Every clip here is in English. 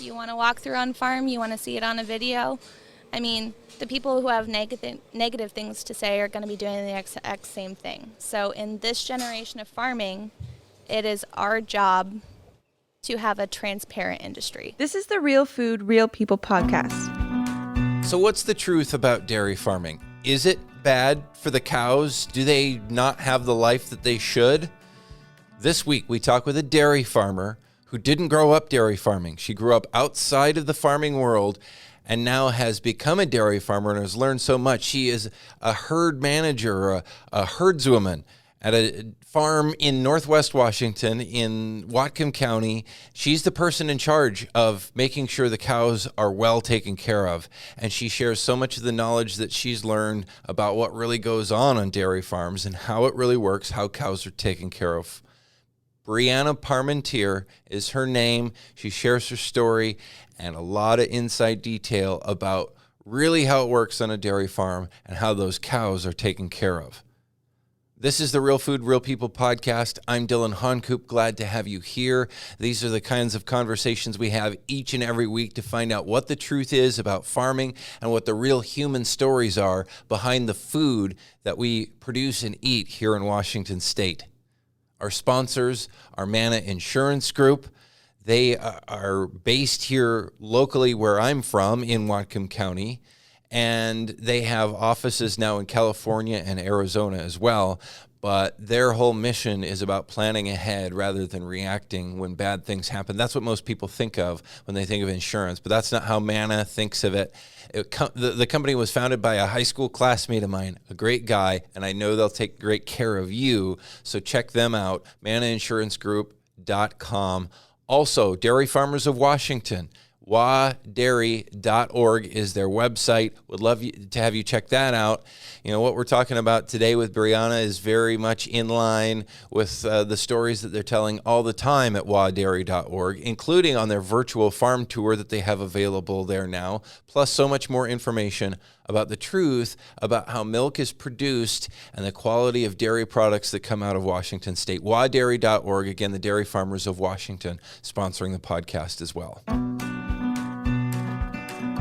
You want to walk through on farm, you want to see it on a video. I mean, the people who have negative things to say are going to be doing the exact same thing. So in this generation of farming, it is our job to have a transparent industry. This is the Real Food, Real People podcast. So what's the truth about dairy farming? Is it bad for the cows? Do they not have the life that they should? This week, we talk with a dairy farmer who didn't grow up dairy farming. She grew up outside of the farming world and now has become a dairy farmer and has learned so much. She is a herd manager, a herdswoman at a farm in Northwest Washington in Whatcom County. She's the person in charge of making sure the cows are well taken care of. And she shares so much of the knowledge that she's learned about what really goes on dairy farms and how it really works, how cows are taken care of. Brianna Parmentier is her name. She shares her story and a lot of inside detail about really how it works on a dairy farm and how those cows are taken care of. This is the Real Food, Real People podcast. I'm Dylan Honcoop. Glad to have you here. These are the kinds of conversations we have each and every week to find out what the truth is about farming and what the real human stories are behind the food that we produce and eat here in Washington State. Our sponsors are Manna Insurance Group. They are based here locally where I'm from in Whatcom County, and they have offices now in California and Arizona as well. But their whole mission is about planning ahead rather than reacting when bad things happen. That's what most people think of when they think of insurance, but that's not how Manna thinks of it. The company was founded by a high school classmate of mine, a great guy, and I know they'll take great care of you. So check them out, mannainsuranceGroup.com. Also, Dairy Farmers of Washington, wadairy.org is their website. Would love to have you check that out. You know, what we're talking about today with Brianna is very much in line with the stories that they're telling all the time at wadairy.org, including on their virtual farm tour that they have available there now, plus so much more information about the truth about how milk is produced and the quality of dairy products that come out of Washington State. wadairy.org, again, the Dairy Farmers of Washington, sponsoring the podcast as well.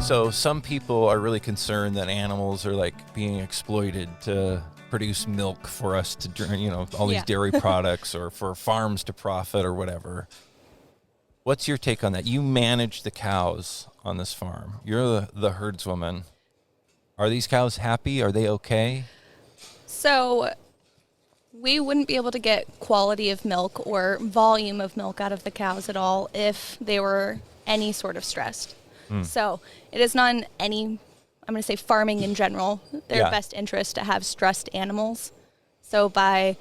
So some people are really concerned that animals are like being exploited to produce milk for us to drink, you know, all these dairy products or for farms to profit or whatever. What's your take on that? You manage the cows on this farm. You're the herdswoman. Are these cows happy? Are they okay? So we wouldn't be able to get quality of milk or volume of milk out of the cows at all if they were any sort of stressed. So it is not in I'm going to say farming in general, their best interest to have stressed animals. So by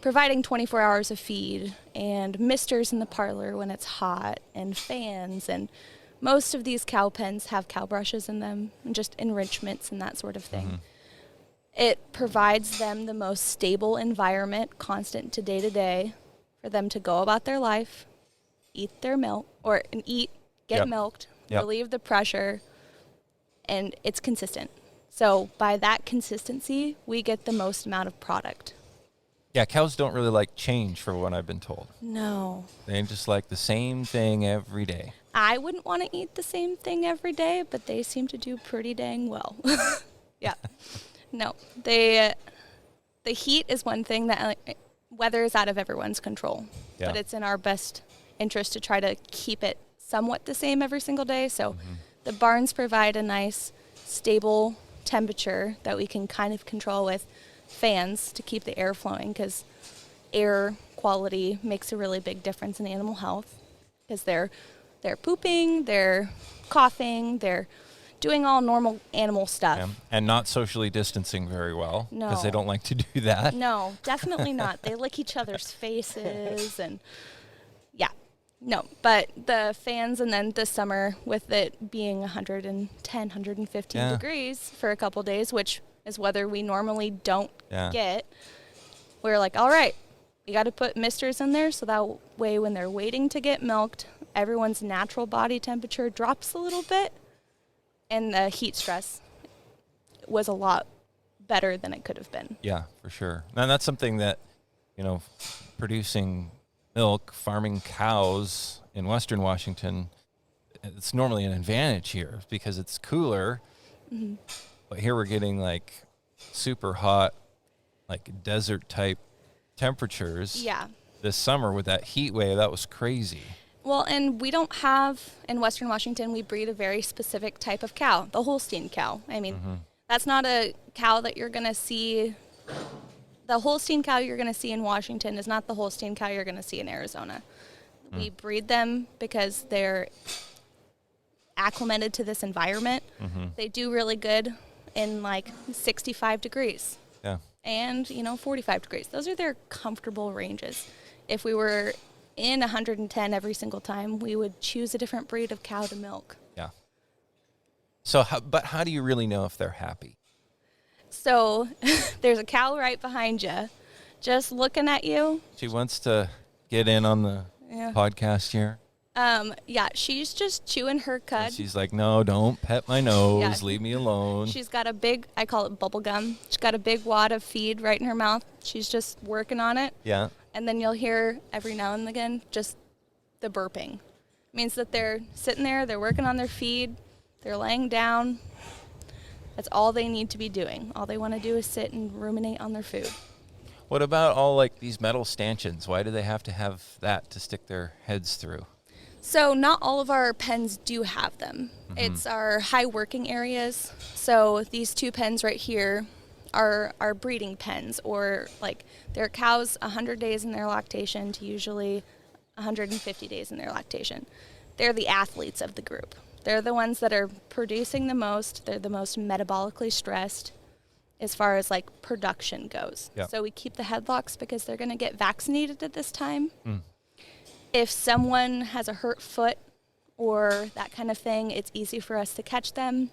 providing 24 hours of feed and misters in the parlor when it's hot and fans, and most of these cow pens have cow brushes in them and just enrichments and that sort of thing. It provides them the most stable environment, constant to day, for them to go about their life, eat their milk, get milked, relieve the pressure, and it's consistent. So by that consistency, we get the most amount of product. Yeah, cows don't really like change for what I've been told. No. They just like the same thing every day. I wouldn't want to eat the same thing every day, but they seem to do pretty dang well. Yeah. No, the heat is one thing that weather is out of everyone's control, but it's in our best interest to try to keep it somewhat the same every single day. So the barns provide a nice stable temperature that we can kind of control with fans to keep the air flowing, because air quality makes a really big difference in animal health, because they're pooping, they're coughing, they're doing all normal animal stuff. And not socially distancing very well, No. because they don't like to do that. No, definitely not. They lick each other's faces and no, but the fans, and then this summer with it being 110, 115 degrees for a couple days, which is weather we normally don't get, we're like, all right, we got to put misters in there so that way when they're waiting to get milked, everyone's natural body temperature drops a little bit, and the heat stress was a lot better than it could have been. Yeah, for sure. And that's something that, you know, producing milk, farming cows in Western Washington, it's normally an advantage here because it's cooler. Mm-hmm. But here we're getting like super hot, like desert type temperatures. Yeah. This summer with that heat wave, that was crazy. Well, and we don't have, in Western Washington, we breed a very specific type of cow, the Holstein cow. I mean, that's not a cow that you're going to see. The Holstein cow you're going to see in Washington is not the Holstein cow you're going to see in Arizona. We breed them because they're acclimated to this environment. They do really good in like 65 degrees. Yeah. And, 45 degrees. Those are their comfortable ranges. If we were in 110 every single time, we would choose a different breed of cow to milk. Yeah. So, how do you really know if they're happy? So, there's a cow right behind you, just looking at you. She wants to get in on the podcast here. Yeah, she's just chewing her cud. And she's like, no, don't pet my nose. Yeah. Leave me alone. She's got a big, I call it bubble gum. She's got a big wad of feed right in her mouth. She's just working on it. Yeah. And then you'll hear every now and again just the burping. It means that they're sitting there, they're working on their feed, they're laying down. That's all they need to be doing. All they want to do is sit and ruminate on their food. What about all like these metal stanchions? Why do they have to have that to stick their heads through? So not all of our pens do have them. It's our high working areas. So these two pens right here are our breeding pens, or like they're cows 100 days in their lactation to usually 150 days in their lactation. They're the athletes of the group. They're the ones that are producing the most. They're the most metabolically stressed as far as like production goes. Yep. So we keep the headlocks because they're going to get vaccinated at this time. If someone has a hurt foot or that kind of thing, it's easy for us to catch them.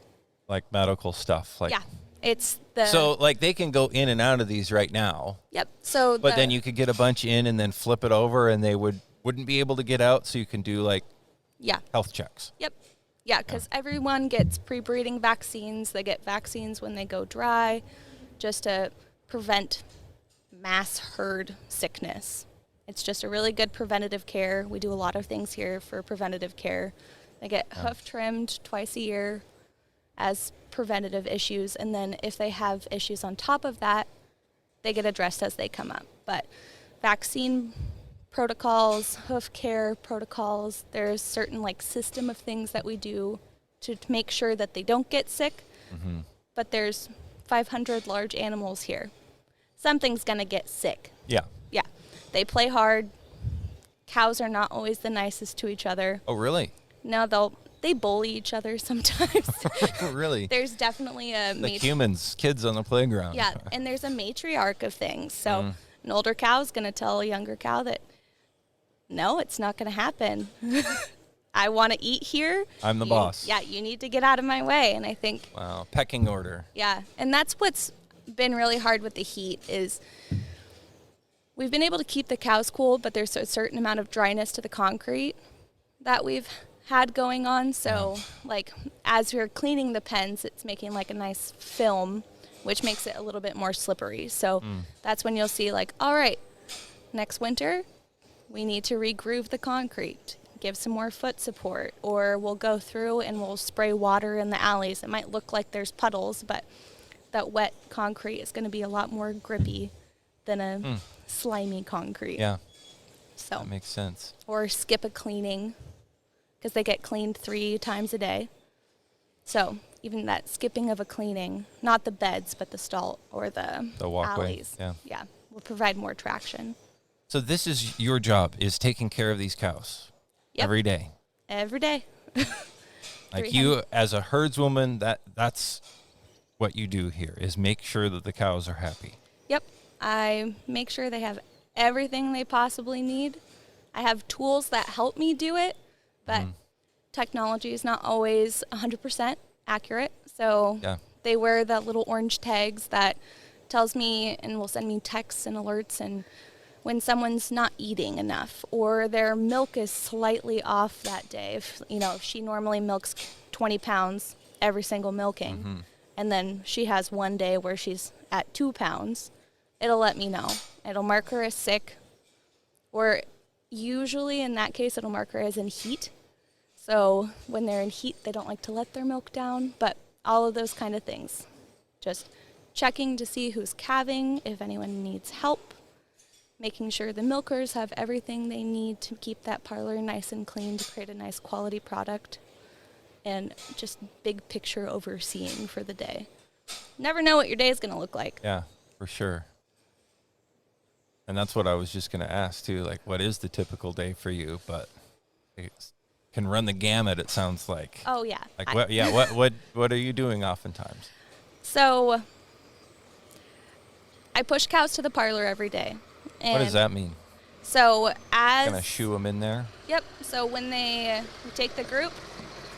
Like medical stuff. Like, yeah, it's the... So, like, they can go in and out of these right now. Yep. So but then you could get a bunch in and then flip it over and they wouldn't be able to get out, so you can do, like, health checks. Yep. Yeah, because everyone gets pre-breeding vaccines. They get vaccines when they go dry just to prevent mass herd sickness. It's just a really good preventative care. We do a lot of things here for preventative care. They get hoof trimmed twice a year as preventative issues, and then if they have issues on top of that, they get addressed as they come up. But vaccine protocols, hoof care protocols, there's certain like system of things that we do to make sure that they don't get sick. But there's 500 large animals here. Something's going to get sick. Yeah. Yeah. They play hard. Cows are not always the nicest to each other. Oh, really? No, they bully each other sometimes. Really? There's definitely a... Like humans, kids on the playground. Yeah, and there's a matriarch of things. So an older cow is going to tell a younger cow that, no, it's not going to happen. I want to eat here. I'm the boss. Yeah, you need to get out of my way. And I think... Wow, pecking order. Yeah, and that's what's been really hard with the heat is... We've been able to keep the cows cool, but there's a certain amount of dryness to the concrete that we've had going on. So, like, as we're cleaning the pens, it's making, like, a nice film, which makes it a little bit more slippery. So that's when you'll see, like, all right, next winter, we need to re-groove the concrete, give some more foot support, or we'll go through and we'll spray water in the alleys. It might look like there's puddles, but that wet concrete is going to be a lot more grippy than a slimy concrete. Yeah. So that makes sense. Or skip a cleaning because they get cleaned 3 times a day. So even that skipping of a cleaning, not the beds, but the stall or the walkway. Alleys. Yeah. Will provide more traction. So this is your job, is taking care of these cows every day. Every day. Like you, as a herdswoman, that's what you do here, is make sure that the cows are happy. Yep. I make sure they have everything they possibly need. I have tools that help me do it, but technology is not always 100% accurate. So they wear the little orange tags that tells me and will send me texts and alerts and when someone's not eating enough or their milk is slightly off that day. If she normally milks 20 pounds every single milking, and then she has one day where she's at 2 pounds, it'll let me know. It'll mark her as sick, or usually in that case, it'll mark her as in heat. So when they're in heat, they don't like to let their milk down, but all of those kind of things. Just checking to see who's calving, if anyone needs help, making sure the milkers have everything they need to keep that parlor nice and clean to create a nice quality product, and just big picture overseeing for the day. Never know what your day is going to look like. Yeah, for sure. And that's what I was just going to ask too. Like, what is the typical day for you? But it can run the gamut. It sounds like. Oh yeah. Like what? Yeah. What are you doing oftentimes? So I push cows to the parlor every day. And What does that mean? So Gonna shoo them in there? Yep. So when we take the group,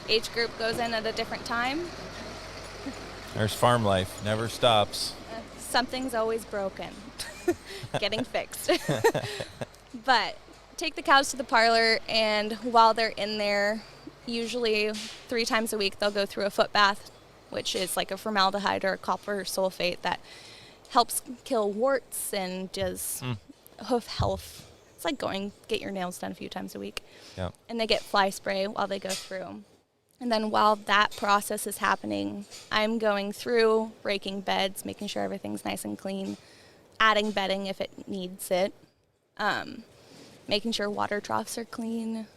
each group goes in at a different time. There's farm life. Never stops. Something's always broken. Getting fixed. But take the cows to the parlor, and while they're in there, usually 3 times a week, they'll go through a foot bath, which is like a formaldehyde or a copper sulfate that helps kill warts and does hoof health. It's like going get your nails done a few times a week. Yep. And they get fly spray while they go through. And then while that process is happening, I'm going through, raking beds, making sure everything's nice and clean, adding bedding if it needs it, making sure water troughs are clean.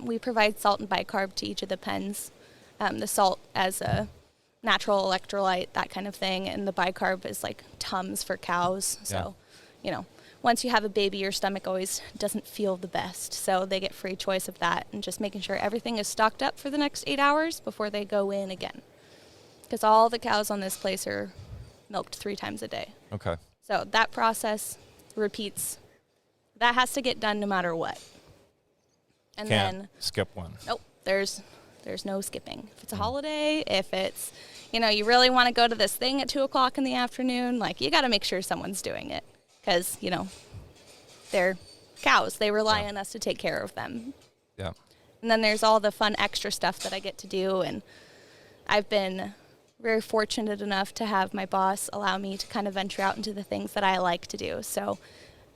We provide salt and bicarb to each of the pens. The salt as a natural electrolyte, that kind of thing, and the bicarb is like Tums for cows. So, once you have a baby, your stomach always doesn't feel the best. So they get free choice of that, and just making sure everything is stocked up for the next 8 hours before they go in again. Because all the cows on this place are milked 3 times a day. Okay. So that process repeats. That has to get done no matter what. And Can't then skip one. nope, there's no skipping. If it's a holiday, if it's, you really want to go to this thing at 2 o'clock in the afternoon, like you got to make sure someone's doing it. Because, they're cows. They rely on us to take care of them. Yeah. And then there's all the fun extra stuff that I get to do. And I've been very fortunate enough to have my boss allow me to kind of venture out into the things that I like to do. So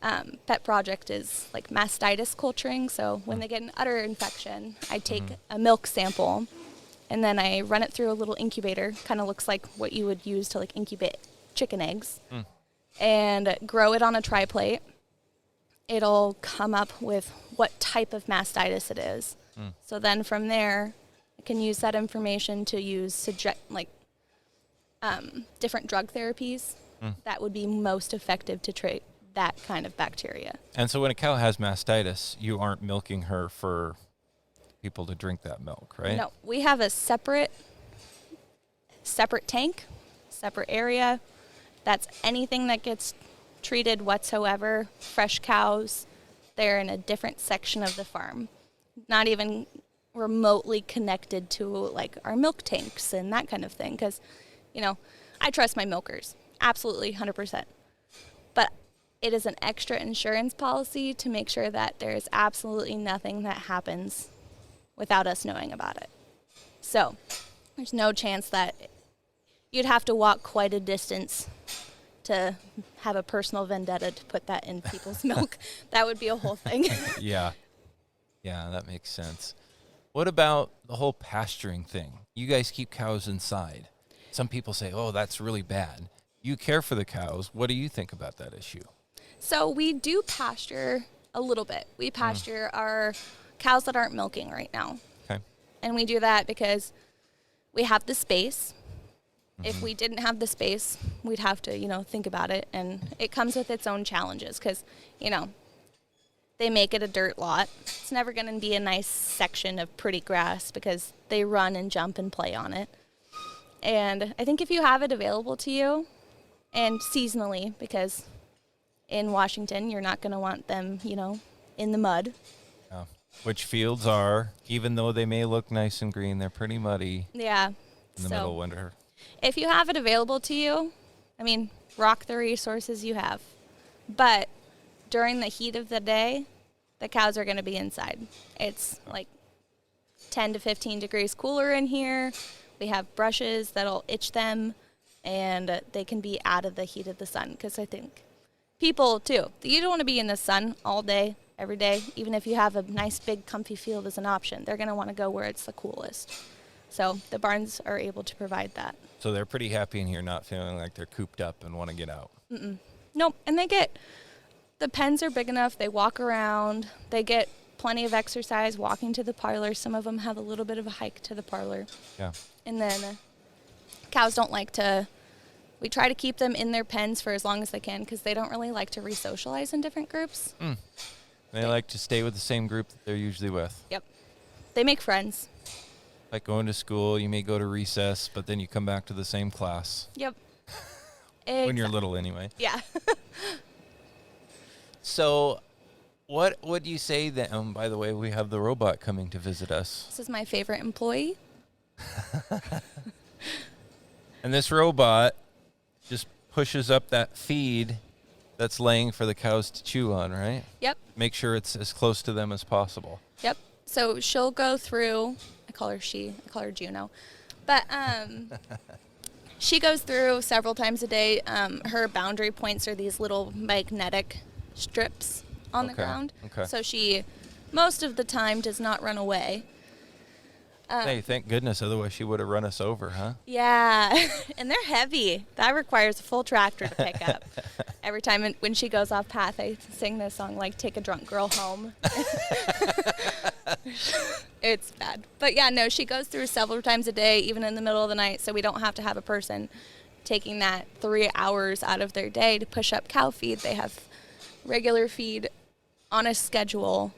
pet project is like mastitis culturing. So when they get an udder infection, I take a milk sample and then I run it through a little incubator. Kind of looks like what you would use to like incubate chicken eggs. And grow it on a tri-plate. It'll come up with what type of mastitis it is. So then from there, I can use that information to use different drug therapies that would be most effective to treat that kind of bacteria. And so when a cow has mastitis, you aren't milking her for people to drink that milk, right? No, we have a separate tank, separate area. That's anything that gets treated whatsoever. Fresh cows, they're in a different section of the farm. Not even remotely connected to like our milk tanks and that kind of thing. Because, I trust my milkers. Absolutely, 100%. But it is an extra insurance policy to make sure that there is absolutely nothing that happens without us knowing about it. So there's no chance that you'd have to walk quite a distance to have a personal vendetta to put that in people's milk. That would be a whole thing. Yeah, that makes sense. What about the whole pasturing thing? You guys keep cows inside. Some people say, oh, that's really bad. You care for the cows. What do you think about that issue? So we do pasture a little bit. We pasture our cows that aren't milking right now. Okay. And we do that because we have the space. If we didn't have the space, we'd have to, think about it. And it comes with its own challenges because, they make it a dirt lot. It's never going to be a nice section of pretty grass because they run and jump and play on it. And I think if you have it available to you, and seasonally, because in Washington, you're not going to want them, in the mud. Yeah. Which fields are, even though they may look nice and green, they're pretty muddy Yeah. in the middle of winter. If you have it available to you, rock the resources you have. But during the heat of the day, the cows are going to be inside. It's like 10 to 15 degrees cooler in here. We have brushes that'll itch them, and they can be out of the heat of the sun. Because I think people, too, you don't want to be in the sun all day. every day. Even if you have a nice big comfy field as an option, they're going to want to go where it's the coolest. So the barns are able to provide that. So they're pretty happy in here, not feeling like they're cooped up and want to get out. Nope. And the pens are big enough. They walk around. They get plenty of exercise walking to the parlor. Some of them have a little bit of a hike to the parlor. Yeah. And then cows don't like to, we try to keep them in their pens for as long as they can because they don't really like to re-socialize in different groups. They like to stay with the same group that they're usually with. Yep. They make friends. Like going to school, you may go to recess, but then you come back to the same class. Yep. When you're little anyway. Yeah. So what would you say that, by the way, we have the robot coming to visit us. This is my favorite employee. And this robot just pushes up that feed that's laying for the cows to chew on, right? Yep. Make sure it's as close to them as possible. Yep. So she'll go through, I call her Juno. But she goes through several times a day. Her boundary points are these little magnetic strips on the ground. Okay. So she, most of the time, does not run away. Hey, thank goodness. Otherwise, she would have run us over, huh? Yeah. And they're heavy. That requires a full tractor to pick up. Every time when she goes off path, I sing this song, like, Take a Drunk Girl Home. It's bad. But, yeah, no, she goes through several times a day, even in the middle of the night, so we don't have to have a person taking that 3 hours out of their day to push up cow feed. They have regular feed on a schedule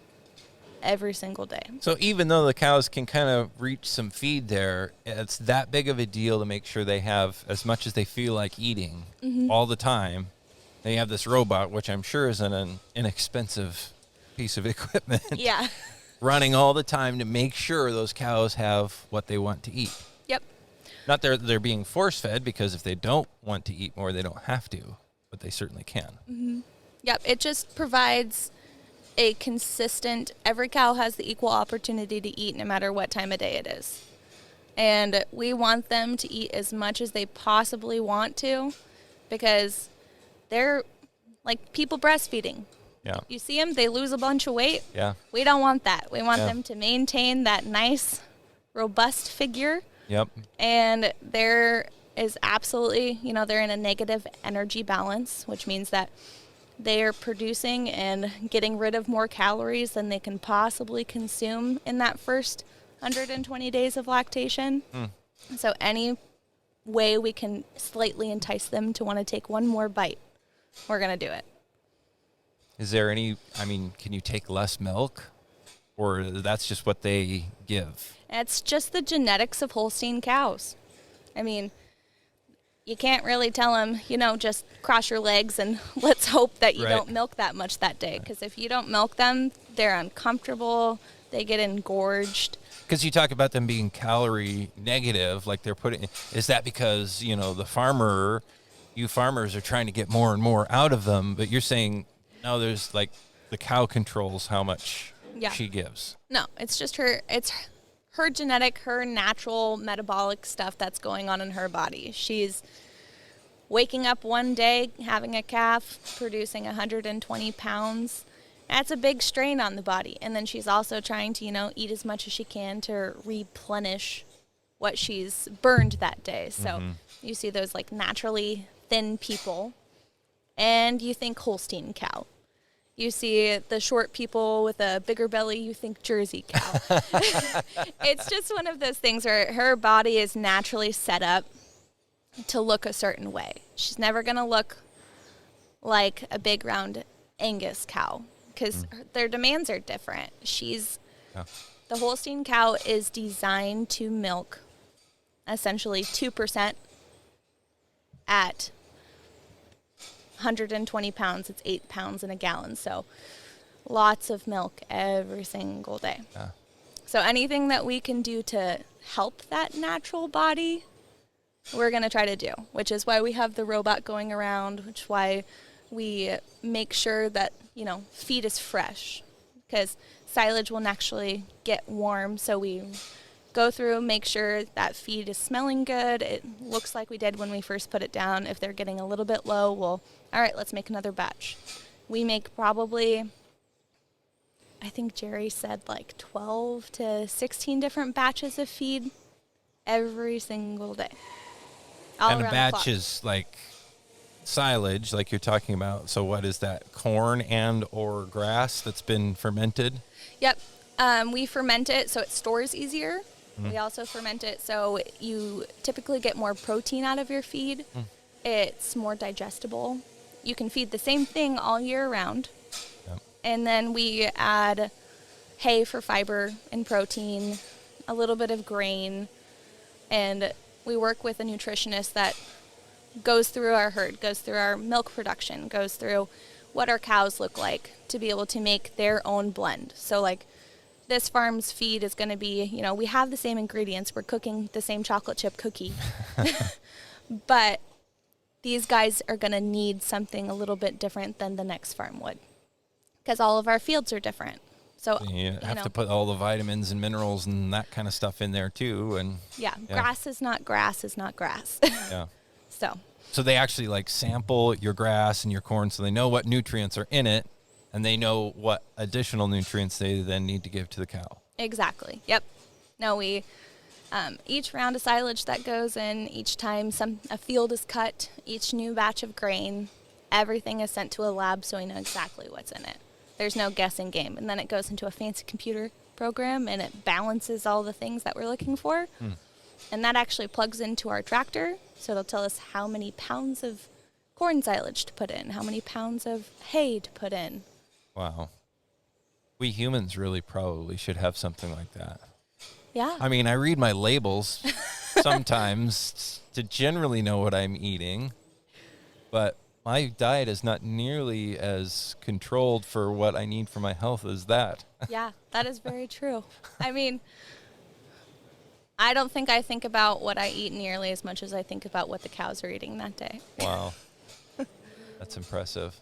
every single day. So even though the cows can kind of reach some feed there, it's that big of a deal to make sure they have as much as they feel like eating all the time. They have this robot, which I'm sure is an inexpensive piece of equipment. Yeah. Running all the time to make sure those cows have what they want to eat. Yep. Not they're being force-fed, because if they don't want to eat more, they don't have to, but they certainly can. Yep. It just provides a consistent, every cow has the equal opportunity to eat no matter what time of day it is. And we want them to eat as much as they possibly want to, because they're like people breastfeeding. Yeah. You see them, they lose a bunch of weight. Yeah. We don't want that. We want them to maintain that nice, robust figure. Yep. And there is absolutely, they're in a negative energy balance, which means that they are producing and getting rid of more calories than they can possibly consume in that first 120 days of lactation. So any way we can slightly entice them to want to take one more bite, we're going to do it. Is there can you take less milk, or that's just what they give? It's just the genetics of Holstein cows. I mean, you can't really tell them, just cross your legs and let's hope that you don't milk that much that day. Because if you don't milk them, they're uncomfortable, they get engorged. Because you talk about them being calorie negative, like they're putting, is that because, you farmers are trying to get more and more out of them, but you're saying, no, there's like the cow controls how much she gives. No, it's just it's her genetic, her natural metabolic stuff that's going on in her body. She's waking up one day, having a calf, producing 120 pounds. That's a big strain on the body. And then she's also trying to, eat as much as she can to replenish what she's burned that day. So you see those like naturally thin people, and you think Holstein cow. You see the short people with a bigger belly, you think Jersey cow. It's just one of those things where her body is naturally set up to look a certain way. She's never going to look like a big round Angus cow because their demands are different. The Holstein cow is designed to milk essentially 2% at 120 pounds, it's 8 pounds in a gallon. So lots of milk every single day. Yeah. So anything that we can do to help that natural body, we're going to try to do, which is why we have the robot going around, which is why we make sure that, feed is fresh, because silage will naturally get warm. So we go through, make sure that feed is smelling good. It looks like we did when we first put it down. If they're getting a little bit low, all right, let's make another batch. We make probably I think Jerry said like 12 to 16 different batches of feed every single day. All And a around the batch clock. is like silage, like you're talking about. So what is that? Corn and or grass that's been fermented? Yep. We ferment it so it stores easier. We also ferment it so you typically get more protein out of your feed. It's more digestible. You can feed the same thing all year round. Yep. And then we add hay for fiber and protein, a little bit of grain, and we work with a nutritionist that goes through our herd, goes through our milk production, goes through what our cows look like to be able to make their own blend. So like this farm's feed is going to be, you know, we have the same ingredients. We're cooking the same chocolate chip cookie. But these guys are going to need something a little bit different than the next farm would, because all of our fields are different. So You have to put all the vitamins and minerals and that kind of stuff in there too. And yeah, grass is not grass is not grass. yeah. So they actually like sample your grass and your corn so they know what nutrients are in it and they know what additional nutrients they then need to give to the cow. exactly. Yep. No, we each round of silage that goes in, each time a field is cut, each new batch of grain, everything is sent to a lab so we know exactly what's in it. There's no guessing game. And then it goes into a fancy computer program and it balances all the things that we're looking for. And that actually plugs into our tractor. So it'll tell us how many pounds of corn silage to put in, how many pounds of hay to put in. Wow. We humans really probably should have something like that. Yeah. I mean, I read my labels sometimes to generally know what I'm eating, but my diet is not nearly as controlled for what I need for my health as that. Yeah, that is very true. I mean, I don't think I think about what I eat nearly as much as I think about what the cows are eating that day. Wow. That's impressive.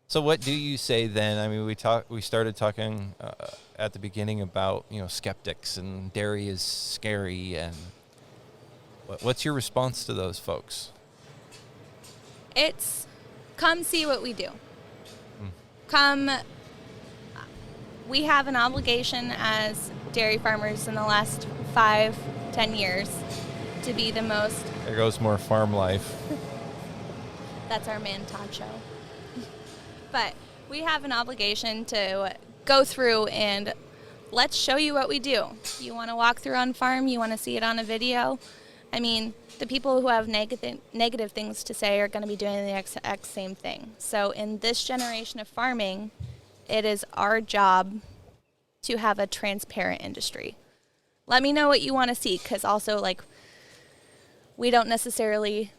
So what do you say then? I mean, we started talking at the beginning about, skeptics and dairy is scary, and what's your response to those folks? It's come see what we do. Come, we have an obligation as dairy farmers in the last 5-10 years to be the most. There goes more farm life. That's our man Todd show. But we have an obligation to go through and let's show you what we do. You want to walk through on farm, you want to see it on a video. I mean, the people who have negative things to say are going to be doing the exact same thing. So in this generation of farming, it is our job to have a transparent industry. Let me know what you want to see, because also, we don't necessarily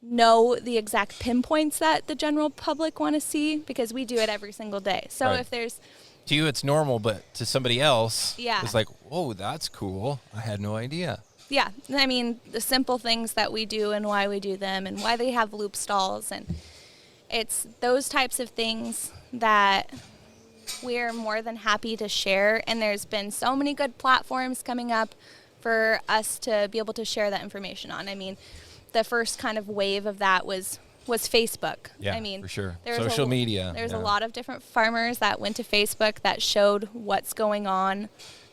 know the exact pinpoints that the general public want to see, because we do it every single day. So Right. if there's... To you, it's normal, but to somebody else, Yeah. it's like, whoa, that's cool. I had no idea. Yeah, I mean, the simple things that we do and why we do them and why they have loop stalls, and it's those types of things that we're more than happy to share. And there's been so many good platforms coming up for us to be able to share that information on. I mean, the first kind of wave of that was Facebook. Yeah, I mean, for sure. there's Social media. There's yeah. a lot of different farmers that went to Facebook that showed what's going on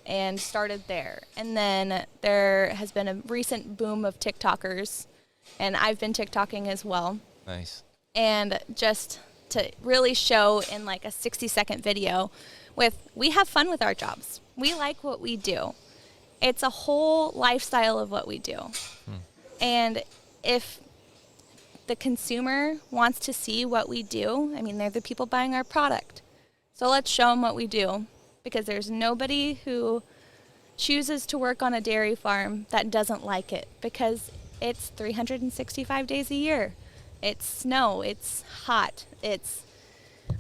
and started there. And then there has been a recent boom of TikTokers, and I've been TikToking as well. Nice. And just to really show in like a 60-second video we have fun with our jobs. We like what we do. It's a whole lifestyle of what we do. And if the consumer wants to see what we do, I mean, they're the people buying our product. So let's show them what we do, because there's nobody who chooses to work on a dairy farm that doesn't like it, because it's 365 days a year. It's snow, it's hot, it's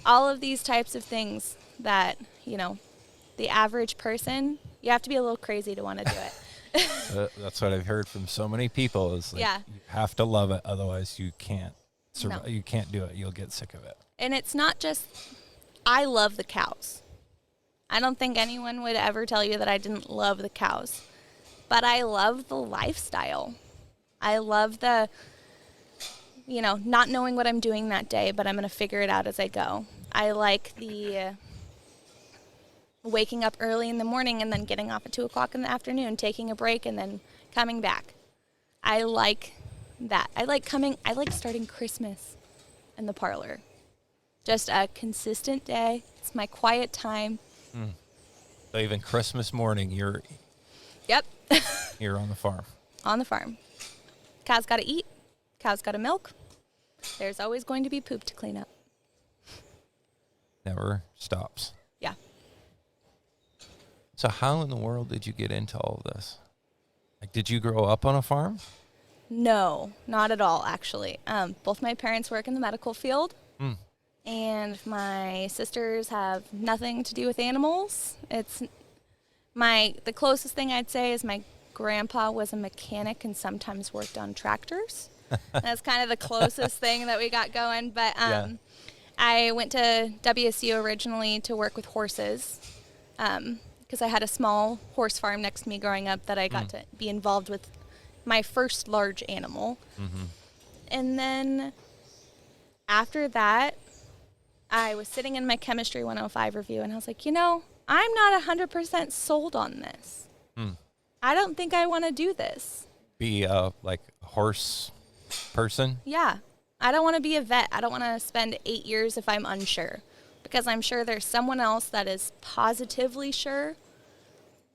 all of these types of things that, the average person, you have to be a little crazy to want to do it. That's what I've heard from so many people is like, Yeah. you have to love it. Otherwise you can't survive. No. You can't do it. You'll get sick of it. And it's not just, I love the cows. I don't think anyone would ever tell you that I didn't love the cows. But I love the lifestyle. I love the, not knowing what I'm doing that day, but I'm going to figure it out as I go. I like the waking up early in the morning and then getting off at 2 o'clock in the afternoon, taking a break, and then coming back. I like that. I like starting Christmas in the parlor. Just a consistent day. It's my quiet time. So even Christmas morning, you're Yep. here on the farm. On the farm. Cows got to eat. Cows got to milk. There's always going to be poop to clean up. Never stops. Yeah. So how in the world did you get into all of this? Like, did you grow up on a farm? No, not at all, actually. Both my parents work in the medical field, and my sisters have nothing to do with animals. The closest thing I'd say is my grandpa was a mechanic and sometimes worked on tractors. That's kind of the closest thing that we got going. But I went to WSU originally to work with horses because I had a small horse farm next to me growing up that I got to be involved with my first large animal. And then after that, I was sitting in my Chemistry 105 review, and I was like, I'm not 100% sold on this. I don't think I want to do this. Be like a horse person? Yeah. I don't want to be a vet. I don't want to spend 8 years if I'm unsure, because I'm sure there's someone else that is positively sure,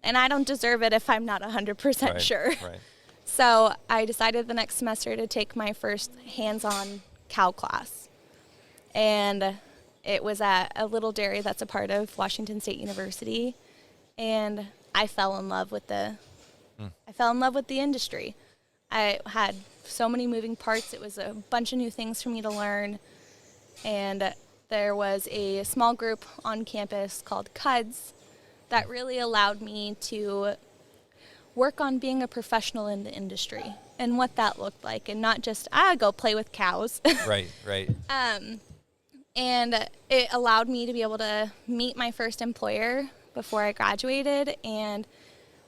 and I don't deserve it if I'm not 100% sure. Right. So I decided the next semester to take my first hands-on cow class. And it was at a little dairy that's a part of Washington State University. And I fell in love with the industry. I had so many moving parts. It was a bunch of new things for me to learn. And there was a small group on campus called CUDS that really allowed me to work on being a professional in the industry and what that looked like, and not just, go play with cows. Right. And it allowed me to be able to meet my first employer before I graduated and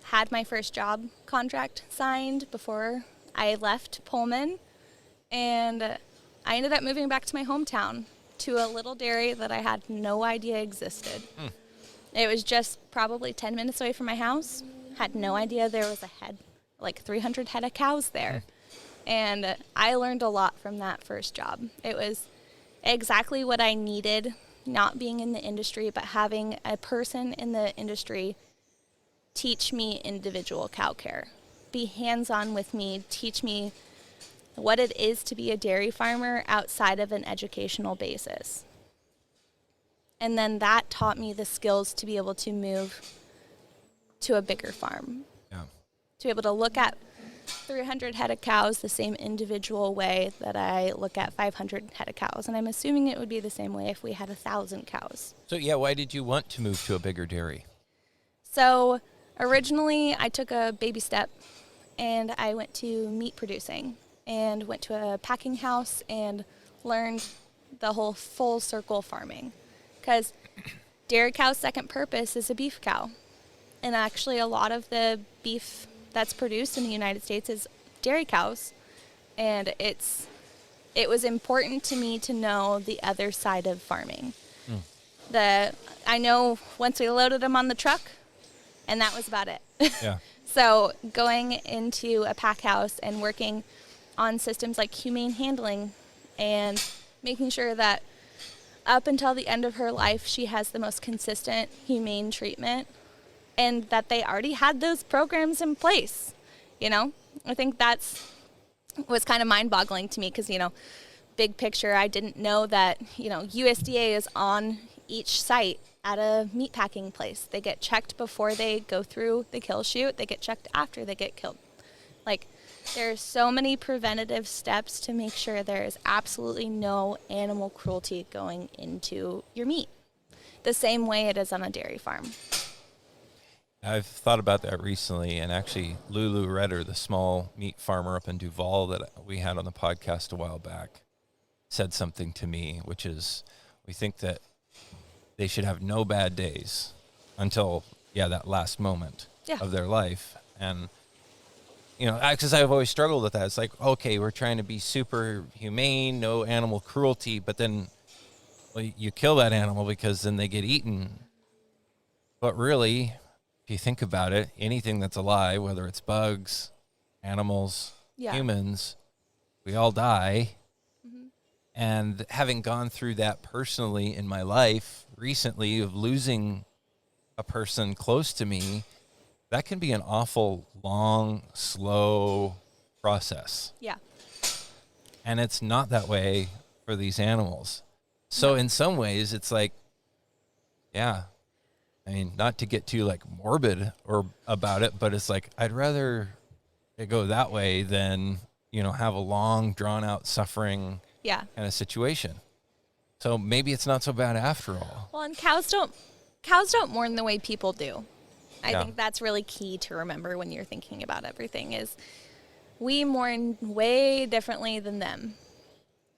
had my first job contract signed before I left Pullman. And I ended up moving back to my hometown to a little dairy that I had no idea existed. It was just probably 10 minutes away from my house. Had no idea there was 300 head of cows there. And I learned a lot from that first job. It was exactly what I needed, not being in the industry, but having a person in the industry teach me individual cow care, be hands-on with me, teach me what it is to be a dairy farmer outside of an educational basis. And then that taught me the skills to be able to move to a bigger farm. Yeah. To be able to look at 300 head of cows the same individual way that I look at 500 head of cows. And I'm assuming it would be the same way if we had 1,000 cows. So, why did you want to move to a bigger dairy? So originally I took a baby step and I went to meat producing and went to a packing house and learned the whole full circle farming. Because dairy cow's second purpose is a beef cow. And actually a lot of the beef that's produced in the United States is dairy cows. And it was important to me to know the other side of farming. I know once we loaded them on the truck, and that was about it. Yeah. So going into a pack house and working on systems like humane handling and making sure that up until the end of her life, she has the most consistent humane treatment, and that they already had those programs in place. I think was kind of mind-boggling to me because, big picture, I didn't know that, USDA is on each site at a meat packing place. They get checked before they go through the kill chute. They get checked after they get killed. There's so many preventative steps to make sure there is absolutely no animal cruelty going into your meat, the same way it is on a dairy farm. I've thought about that recently, and actually Lulu Redder, the small meat farmer up in Duval that we had on the podcast a while back, said something to me, which is we think that they should have no bad days until, that last moment of their life. And, because I've always struggled with that. It's like, okay, we're trying to be super humane, no animal cruelty, but then you kill that animal because then they get eaten. But really, if you think about it, anything that's alive, whether it's bugs, animals, humans, we all die. Mm-hmm. And having gone through that personally in my life recently of losing a person close to me, that can be an awful long, slow process. Yeah. And it's not that way for these animals. So in some ways, it's like, yeah, I mean, not to get too like morbid or about it, but it's like, I'd rather it go that way than, have a long, drawn out suffering kind of situation. So maybe it's not so bad after all. Well, and cows don't mourn the way people do. I think that's really key to remember when you're thinking about everything is we mourn way differently than them.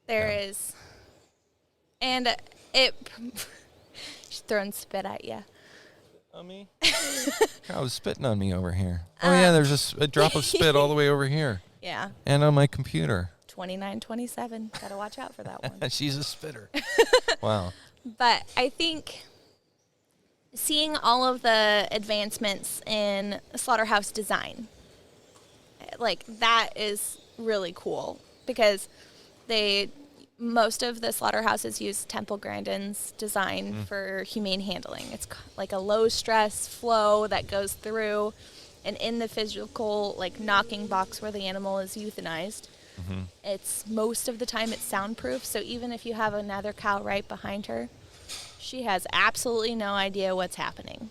There is, and she's throwing spit at you. On me? I was spitting on me over here. Oh yeah, there's a drop of spit all the way over here. Yeah. And on my computer. 2927. Gotta watch out for that one. She's a spitter. Wow. But I think seeing all of the advancements in slaughterhouse design, like that is really cool because most of the slaughterhouses use Temple Grandin's design for humane handling. It's like a low stress flow that goes through and in the physical like knocking box where the animal is euthanized. Mm-hmm. It's most of the time it's soundproof. So even if you have another cow right behind her, she has absolutely no idea what's happening.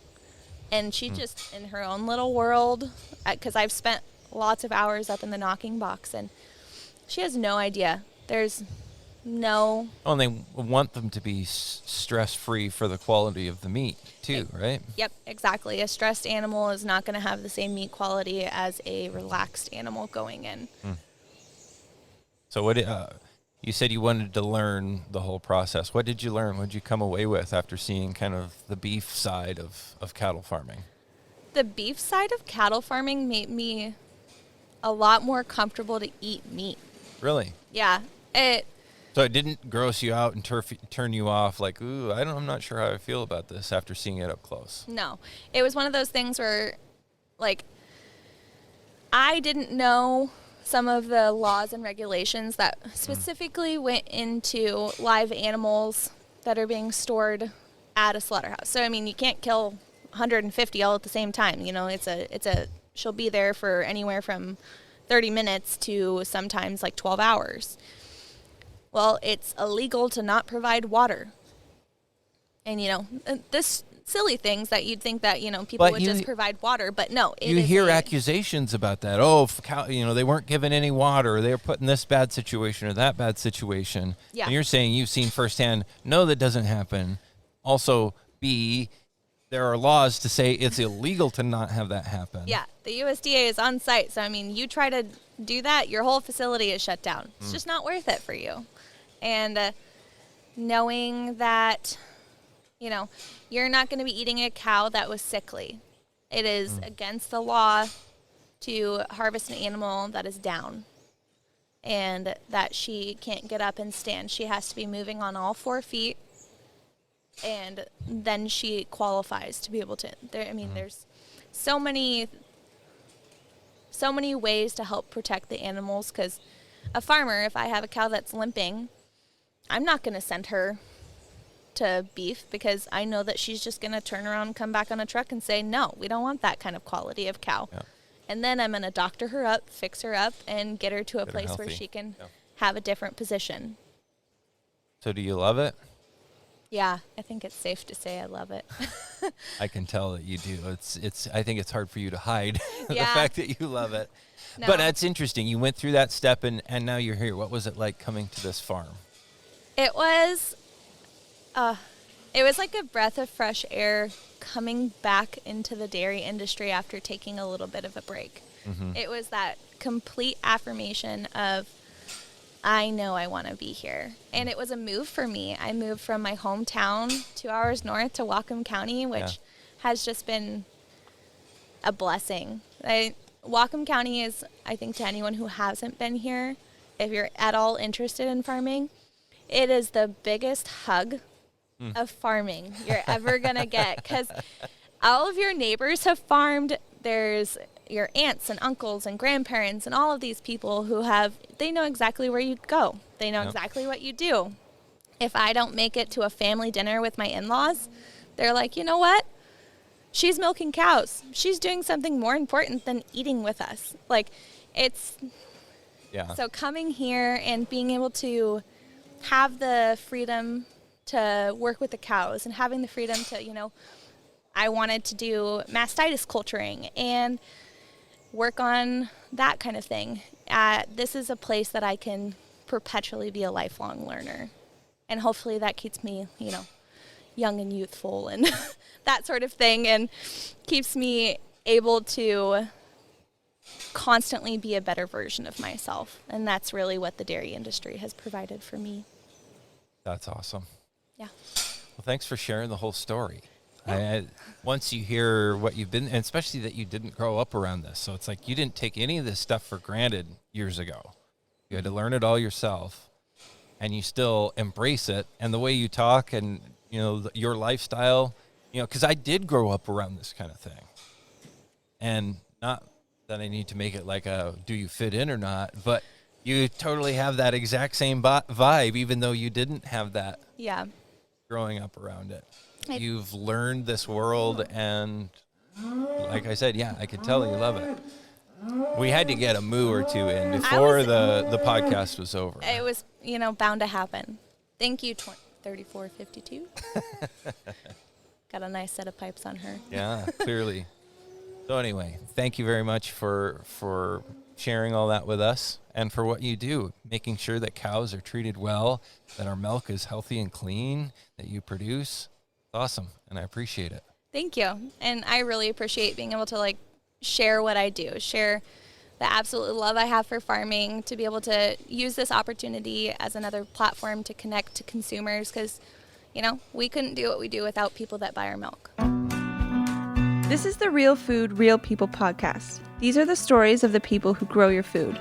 And she just in her own little world, because I've spent lots of hours up in the knocking box and she has no idea. There's no. Oh, and they want them to be stress-free for the quality of the meat, too, right? Yep, exactly. A stressed animal is not going to have the same meat quality as a relaxed animal going in. So what you said you wanted to learn the whole process. What did you learn? What did you come away with after seeing kind of the beef side of cattle farming? The beef side of cattle farming made me a lot more comfortable to eat meat. Really? Yeah. So it didn't gross you out and turn you off like, ooh, I'm not sure how I feel about this after seeing it up close. No. It was one of those things where, like, I didn't know some of the laws and regulations that specifically went into live animals that are being stored at a slaughterhouse. So, I mean, you can't kill 150 all at the same time. She'll be there for anywhere from 30 minutes to sometimes like 12 hours. Well, it's illegal to not provide water. And, this silly things that you'd think that, people would just provide water. But no, you hear accusations about that. Oh, they weren't given any water. They were put in this bad situation or that bad situation. Yeah. And you're saying you've seen firsthand, no, that doesn't happen. Also, B, there are laws to say it's illegal to not have that happen. Yeah, the USDA is on site. So, I mean, you try to do that, your whole facility is shut down. It's just not worth it for you. And knowing that, you're not going to be eating a cow that was sickly. It is against the law to harvest an animal that is down and that she can't get up and stand. She has to be moving on all 4 feet, and then she qualifies to be able to. There's so many ways to help protect the animals, because a farmer, if I have a cow that's limping, I'm not going to send her to beef because I know that she's just going to turn around and come back on a truck and say, no, we don't want that kind of quality of cow. Yeah. And then I'm going to doctor her up, fix her up, and get her to a place where she can have a different position. So do you love it? Yeah, I think it's safe to say I love it. I can tell that you do. I think it's hard for you to hide the fact that you love it. No. But that's interesting. You went through that step and now you're here. What was it like coming to this farm? It was like a breath of fresh air coming back into the dairy industry after taking a little bit of a break. Mm-hmm. It was that complete affirmation of, I know I want to be here. And it was a move for me. I moved from my hometown 2 hours north to Whatcom County, which has just been a blessing. Whatcom County is, I think, to anyone who hasn't been here, if you're at all interested in farming, it is the biggest hug of farming you're ever going to get. Because all of your neighbors have farmed. There's your aunts and uncles and grandparents and all of these people who they know exactly where you go. They know exactly what you do. If I don't make it to a family dinner with my in-laws, they're like, you know what? She's milking cows. She's doing something more important than eating with us. Like, so coming here and being able to have the freedom to work with the cows and having the freedom to, I wanted to do mastitis culturing and work on that kind of thing. This is a place that I can perpetually be a lifelong learner. And hopefully that keeps me, young and youthful and that sort of thing, and keeps me able to constantly be a better version of myself. And that's really what the dairy industry has provided for me. That's awesome. Yeah. Well, thanks for sharing the whole story. Once you hear what you've been, and especially that you didn't grow up around this, so it's like you didn't take any of this stuff for granted years ago. You had to learn it all yourself, and you still embrace it. And the way you talk and, your lifestyle, because I did grow up around this kind of thing. And not that I need to make it like a do you fit in or not, but you totally have that exact same vibe, even though you didn't have that growing up around it. You've learned this world, and like I said, I could tell you love it. We had to get a moo or two in before the podcast was over. It was, bound to happen. Thank you, 3452. Got a nice set of pipes on her. Yeah, clearly. So anyway, thank you very much for sharing all that with us and for what you do, making sure that cows are treated well, that our milk is healthy and clean, that you produce. It's awesome, and I appreciate it. Thank you. And I really appreciate being able to share what I do, share the absolute love I have for farming, to be able to use this opportunity as another platform to connect to consumers, because, we couldn't do what we do without people that buy our milk. This is the Real Food, Real People podcast. These are the stories of the people who grow your food.